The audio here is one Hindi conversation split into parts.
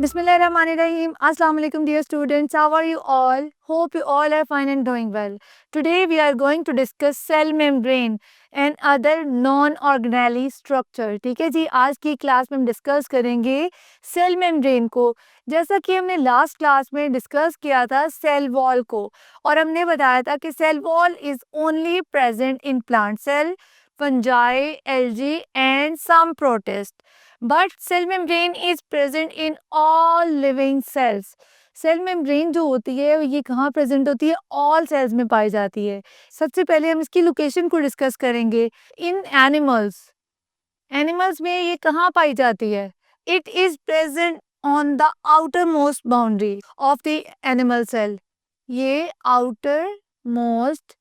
Bismillahirrahmanirrahim. Assalamu alaikum dear students. How are you all? Hope you all are fine and doing well. Today we are going to discuss cell membrane and other non-organelle structure. ठीक है जी, आज की क्लास में हम डिस्कस करेंगे सेल मेम्ब्रेन को। जैसा कि हमने लास्ट क्लास में डिस्कस किया था सेल वॉल को, और हमने बताया था कि cell wall is only present in plant cell, fungi, algae and some protist, but cell membrane is present in all living cells. Cell membrane जो होती है ये कहाँ प्रेजेंट होती है? ऑल सेल्स में पाई जाती है। सबसे पहले हम इसकी लोकेशन को डिस्कस करेंगे। इन एनिमल्स, एनिमल्स में ये कहाँ पाई जाती है? It is present on the outer most boundary of the animal cell. ये आउटर मोस्ट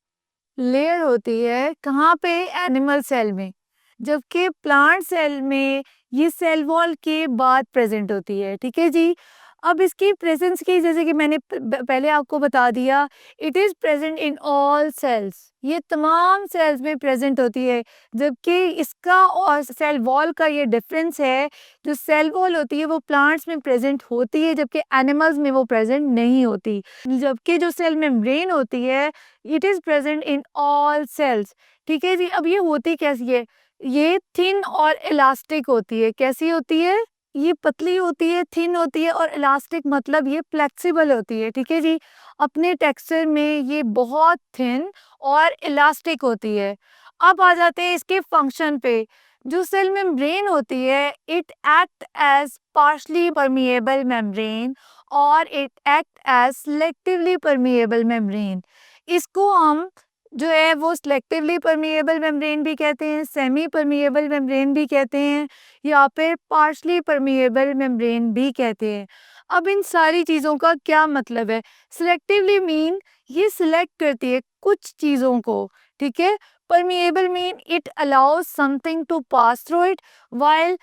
लेयर होती है कहाँ पे? एनिमल सेल में। जबकि प्लांट सेल में ये सेल वॉल के बाद प्रेजेंट होती है। ठीक है जी। अब इसकी प्रेजेंस की, जैसे कि मैंने पहले आपको बता दिया, it is present in all cells. ये तमाम सेल्स में प्रेजेंट होती है। जबकि इसका और सेल वॉल का ये डिफरेंस है, जो सेल वॉल होती है वो प्लांट्स में प्रेजेंट होती है जबकि एनिमल्स में वो प्रेजेंट नहीं होती। जबकि जो सेल मेम्ब्रेन होती है it is present in all cells. ठीक है जी। अब ये होती कैसी है? ये थिन और इलास्टिक होती है। कैसी होती है? ये पतली होती है, थिन होती है, और इलास्टिक मतलब ये फ्लेक्सिबल होती है। ठीक है जी। अपने टेक्सचर में ये बहुत थिन और इलास्टिक होती है। अब आ जाते हैं इसके फंक्शन पे। जो सेल मेम्ब्रेन होती है it act as partially permeable membrane और it act as selectively permeable membrane. इसको हम जो है वो सिलेक्टिवली परमिएबल मेम्ब्रेन भी कहते हैं, सेमी परमिएबल मेम्ब्रेन भी कहते हैं, या फिर पार्शली परमिएबल मेम्ब्रेन भी कहते हैं। अब इन सारी चीज़ों का क्या मतलब है? सिलेक्टिवली मीन ये सिलेक्ट करती है कुछ चीज़ों को। ठीक है। Permeable mean it allows something to pass through it, while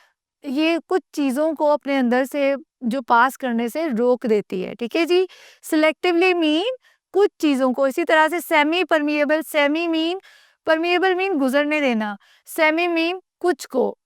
ये कुछ चीज़ों को अपने अंदर से जो पास करने से रोक देती है। ठीक है जी। सिलेक्टिवली मीन कुछ चीज़ों को। इसी तरह से semi permeable, semi mean, permeable mean गुजरने देना, सेमी मीन कुछ को,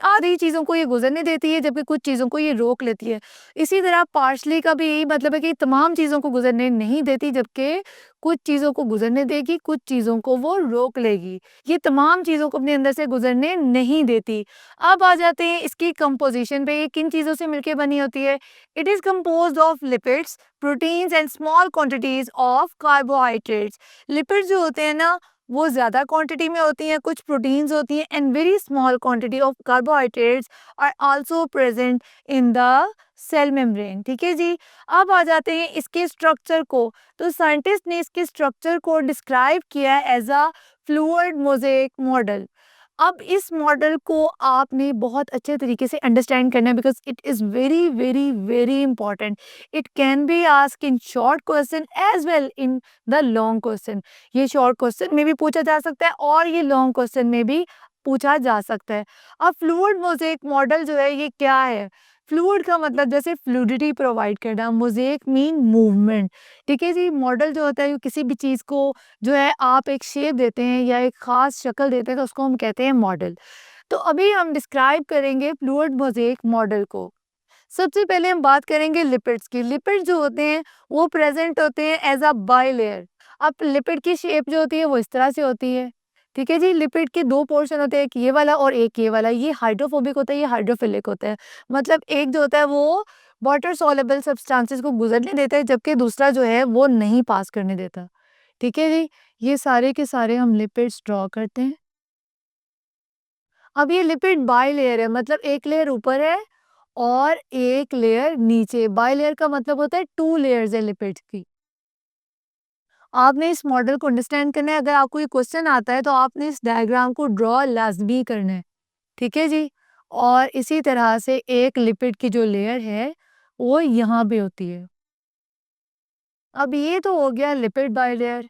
आधी चीज़ों को ये गुजरने देती है जबकि कुछ चीज़ों को ये रोक लेती है। इसी तरह पार्शली का भी यही मतलब है कि तमाम चीज़ों को गुजरने नहीं देती जबकि कुछ चीज़ों को गुजरने देगी, कुछ चीज़ों को वो रोक लेगी। ये तमाम चीज़ों को अपने अंदर से गुजरने नहीं देती। अब आ जाते हैं इसकी कंपोजिशन पे। ये किन चीज़ों से मिलकर बनी होती है? It is composed of lipids, proteins and small quantities of carbohydrates. Lipids जो होते हैं ना वो ज़्यादा क्वांटिटी में होती हैं, कुछ प्रोटीन्स होती हैं, and very small quantity of carbohydrates are also present in the cell membrane. ठीक है जी। अब आ जाते हैं इसके स्ट्रक्चर को। तो साइंटिस्ट ने इसके स्ट्रक्चर को डिस्क्राइब किया as a fluid mosaic model. अब इस मॉडल को आपने बहुत अच्छे तरीके से अंडरस्टैंड करना है because it is very very very important. It can be ask in short question as well in the long question. ये शॉर्ट क्वेश्चन में भी पूछा जा सकता है और ये लॉन्ग क्वेश्चन में भी पूछा जा सकता है। अब फ्लूइड मोज़ेक मॉडल जो है ये क्या है? फ्लूइड का मतलब जैसे फ्लूइडिटी प्रोवाइड करना, मोज़ेक मीन मूवमेंट। ठीक है जी। मॉडल जो होता है वो किसी भी चीज़ को जो है आप एक शेप देते हैं या एक ख़ास शक्ल देते हैं तो उसको हम कहते हैं मॉडल। तो अभी हम डिस्क्राइब करेंगे फ्लूइड मोज़ेक मॉडल को। सबसे पहले हम बात करेंगे लिपिड्स की। लिपिड्स जो होते हैं वो प्रेजेंट होते हैं एज अ बाइलेयर। अब लिपिड की शेप जो होती है वो इस तरह से होती है। ठीक है जी। लिपिड के दो पोर्शन होते हैं, एक ये वाला और एक ये वाला। ये हाइड्रोफोबिक होता है, ये हाइड्रोफिलिक होता है। मतलब एक जो होता है वो वाटर सॉल्युबल सब्सटेंसेस को गुजरने देता है जबकि दूसरा जो है वो नहीं पास करने देता। ठीक है जी। ये सारे के सारे हम लिपिड्स ड्रॉ करते हैं। अब ये लिपिड बाइलेयर है, मतलब एक लेयर ऊपर है और एक लेयर नीचे। बाइलेयर का मतलब होता है टू लेयर्स है लिपिड्स की। आपने इस मॉडल को अंडरस्टैंड करना है। अगर आपको ये क्वेश्चन आता है तो आपने इस डायग्राम को ड्रॉ लाजमी करना है। ठीक है जी। और इसी तरह से एक लिपिड की जो लेयर है वो यहाँ पे होती है। अब ये तो हो गया लिपिड बाइलेयर।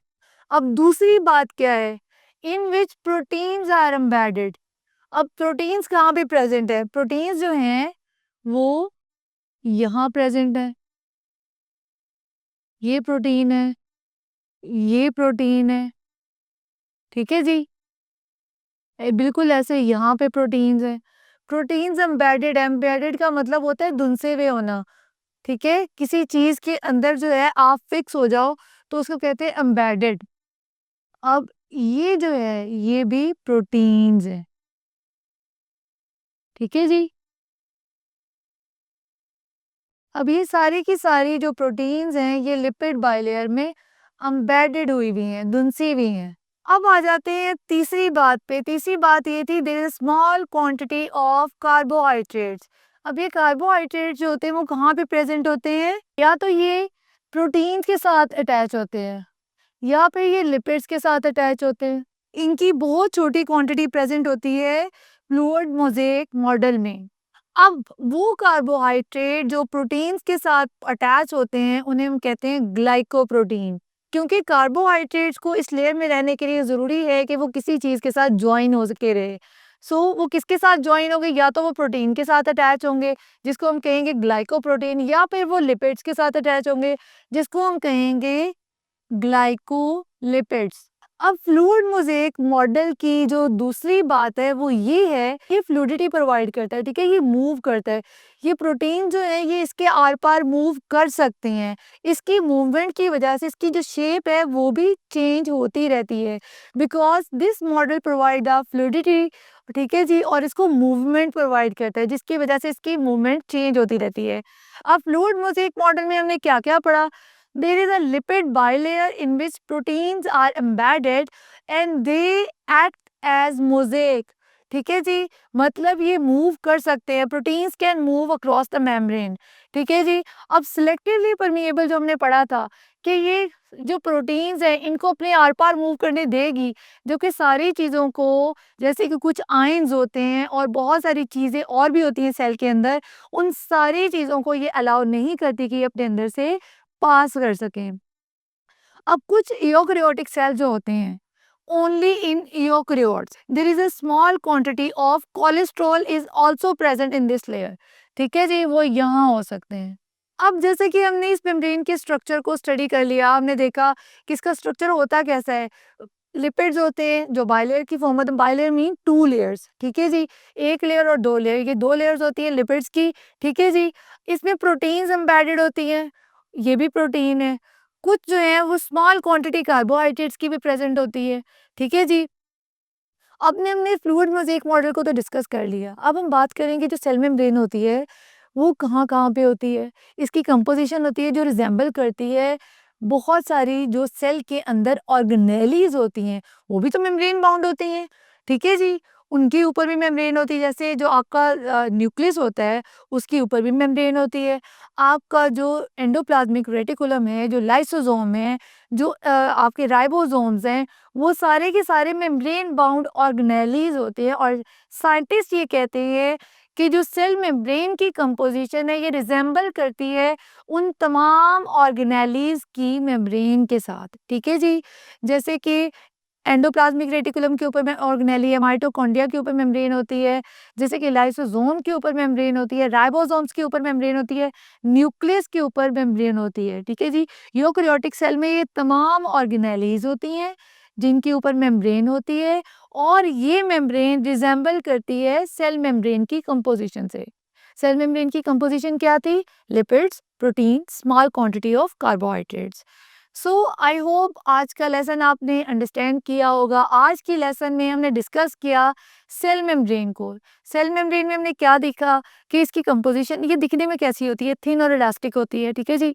अब दूसरी बात क्या है? इन विच प्रोटीन्स आर एम्बेडेड। अब प्रोटीन्स कहाँ पे प्रेजेंट है? प्रोटीन्स जो हैं वो यहाँ प्रेजेंट है। ये प्रोटीन है, ये प्रोटीन है। ठीक है जी। बिल्कुल ऐसे यहाँ पे प्रोटीन्स है। प्रोटीन्स एम्बेडेड, एम्बेडेड का मतलब होता है धुंसे हुए होना। ठीक है, किसी चीज़ के अंदर जो है आप फिक्स हो जाओ तो उसको कहते हैं एम्बेडेड। अब ये जो है ये भी प्रोटीन्स है, ठीक है जी। अब ये सारी की सारी जो प्रोटीन्स हैं ये लिपिड बाइलेयर में एम्बेडेड हुई हुई हैं, धुंसी हुई हैं। अब आ जाते हैं तीसरी बात पे। तीसरी बात ये थी there is small quantity of carbohydrates. अब ये कार्बोहाइड्रेट्स जो होते हैं वो कहाँ पे प्रेजेंट होते हैं? या तो ये प्रोटीन्स के साथ अटैच होते हैं या फिर ये लिपिड्स के साथ अटैच होते हैं। इनकी बहुत छोटी क्वांटिटी प्रेजेंट होती है फ्लूइड मोज़ेक मॉडल में। अब वो कार्बोहाइड्रेट जो प्रोटीन्स के साथ अटैच होते हैं उन्हें हम कहते हैं ग्लाइकोप्रोटीन। क्योंकि कार्बोहाइड्रेट्स को इस लेयर में रहने के लिए ज़रूरी है कि वो किसी चीज़ के साथ जॉइन हो सके रहे। सो वो किसके साथ जॉइन होंगे? या तो वो प्रोटीन के साथ अटैच होंगे जिसको हम कहेंगे ग्लाइकोप्रोटीन, या फिर वो लिपिड्स के साथ अटैच होंगे जिसको हम कहेंगे ग्लाइकोलिपिड्स। अब फ्लूइड मोज़ेक मॉडल की जो दूसरी बात है वो ये है, ये फ्लूइडिटी प्रोवाइड करता है, ठीक है, ये मूव करता है। ये प्रोटीन जो है ये इसके आर पार मूव कर सकते हैं। इसकी मूवमेंट की वजह से इसकी जो शेप है वो भी चेंज होती रहती है because this model provide the fluidity, ठीक है जी, और इसको मूवमेंट प्रोवाइड करता है जिसकी वजह से इसकी मूवमेंट चेंज होती रहती है। अब फ्लूइड मोज़ेक मॉडल में हमने क्या क्या पढ़ा? There is a lipid bilayer in which proteins are embedded and they act as mosaic. ठीक है जी, मतलब ये मूव कर सकते हैं, proteins can move across the membrane, ठीक है जी। अब सिलेक्टिवली परमिएबल जो हमने पढ़ा था कि ये जो प्रोटीन्स हैं इनको अपने आर पार मूव करने देगी, जो कि सारी चीज़ों को, जैसे कि कुछ आयंस होते हैं और बहुत सारी चीज़ें और भी होती हैं सेल के अंदर, उन सारी चीज़ों को ये अलाउ नहीं करती कि ये अपने अंदर से पास कर सकें। अब कुछ यूकेरियोटिक सेल जो होते हैं, only in eukaryotes there is a small quantity of cholesterol is also present in this layer, ठीक है जी, वो यहाँ हो सकते हैं। अब जैसे कि हमने इस मेम्ब्रेन के स्ट्रक्चर को स्टडी कर लिया, हमने देखा कि इसका स्ट्रक्चर होता कैसा है। लिपिड्स होते हैं जो बाइलेयर की फॉर्म होते हैं, बाइलेयर मीन टू लेयर्स, ठीक है जी, एक लेयर और दो लेयर, ये दो लेयर्स होती है लिपिड्स की, ठीक है जी। इसमें प्रोटीन्स एम्बेडेड होती हैं, ये भी प्रोटीन है। कुछ जो है वो स्मॉल क्वांटिटी कार्बोहाइड्रेट्स की भी प्रेजेंट होती है, ठीक है जी। अब हमने फ्लूइड मोज़ेक मॉडल को तो डिस्कस कर लिया। अब हम बात करेंगे जो सेल मेम्ब्रेन होती है वो कहाँ-कहाँ पे होती है। इसकी कंपोज़िशन होती है जो रिज़ेम्बल करती है बहुत सारी जो सेल के अंदर ऑर्गेनेलीज़ होती हैं, वो भी तो मेम्ब्रेन बाउंड होती हैं, ठीक है जी। उनके ऊपर भी मेम्ब्रेन होती है, जैसे जो आपका न्यूक्लियस होता है उसके ऊपर भी मेम्ब्रेन होती है। आपका जो एंडोप्लाज़्मिक रेटिकुलम है, जो लाइसोसोम है, जो आपके राइबोसोम्स हैं, वो सारे के सारे मेम्ब्रेन बाउंड ऑर्गेनेलीज होते हैं। और साइंटिस्ट ये कहते हैं कि जो सेल मेम्ब्रेन की कंपोजिशन है ये रिजेंबल करती है उन तमाम ऑर्गेनेलीज की मेम्ब्रेन के साथ, ठीक है जी। जैसे कि एंडोप्लाज्मिक रेटिकुलम के ऊपर में ऑर्गेनेली है, माइटोकॉन्ड्रिया के ऊपर मेम्ब्रेन होती है, जैसे कि लाइसोसोम के ऊपर मेम्ब्रेन होती है, राइबोसोम्स के ऊपर मेम्ब्रेन होती है, न्यूक्लियस के ऊपर मेम्ब्रेन होती है, ठीक है जी। यूकेरियोटिक सेल में ये तमाम ऑर्गेनेलीज होती हैं जिनके ऊपर मेम्ब्रेन होती है और ये मेम्ब्रेन रिजेंबल करती है सेल मेम्ब्रेन की कंपोजिशन से। सेल मेम्ब्रेन की कंपोजिशन क्या थी? Lipids, protein, small quantity of carbohydrates. So I hope आज का लेसन आपने अंडरस्टैंड किया होगा। आज की लेसन में हमने डिस्कस किया सेल मेम्ब्रेन को। सेल मेम्ब्रेन में हमने क्या देखा कि इसकी कंपोजिशन ये दिखने में कैसी होती है, थिन और इलास्टिक होती है, ठीक है जी।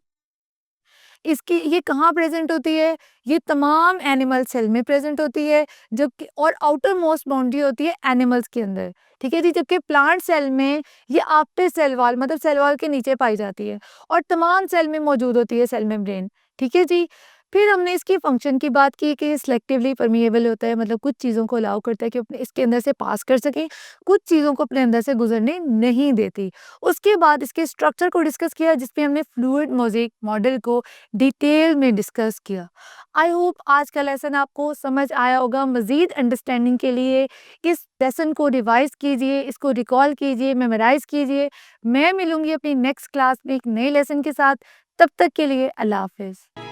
इसकी ये कहाँ प्रेजेंट होती है? ये तमाम एनिमल सेल में प्रेजेंट होती है, जबकि और आउटर मोस्ट बाउंड्री होती है एनिमल्स के अंदर, ठीक है जी। जबकि प्लांट सेल में ये आफ्टर सेल वॉल मतलब सेल वॉल के नीचे पाई जाती है और तमाम सेल में मौजूद होती है सेल मेम्ब्रेन, ठीक है जी। फिर हमने इसकी फंक्शन की बात की कि सिलेक्टिवली परमिएबल होता है, मतलब कुछ चीज़ों को अलाउ करता है कि अपने इसके अंदर से पास कर सकें, कुछ चीज़ों को अपने अंदर से गुजरने नहीं देती। उसके बाद इसके स्ट्रक्चर को डिस्कस किया जिसपे हमने फ्लूइड मोज़ेक मॉडल को डिटेल में डिस्कस किया। आई होप आज का लेसन आपको समझ आया होगा। मज़ीद अंडरस्टैंडिंग के लिए इस लेसन को रिवाइज़ कीजिए, इसको रिकॉल कीजिए, मेमोराइज़ कीजिए। मैं मिलूँगी अपनी नेक्स्ट क्लास में एक नए लेसन के साथ। तब तक के लिए अल्लाह हाफ़िज़।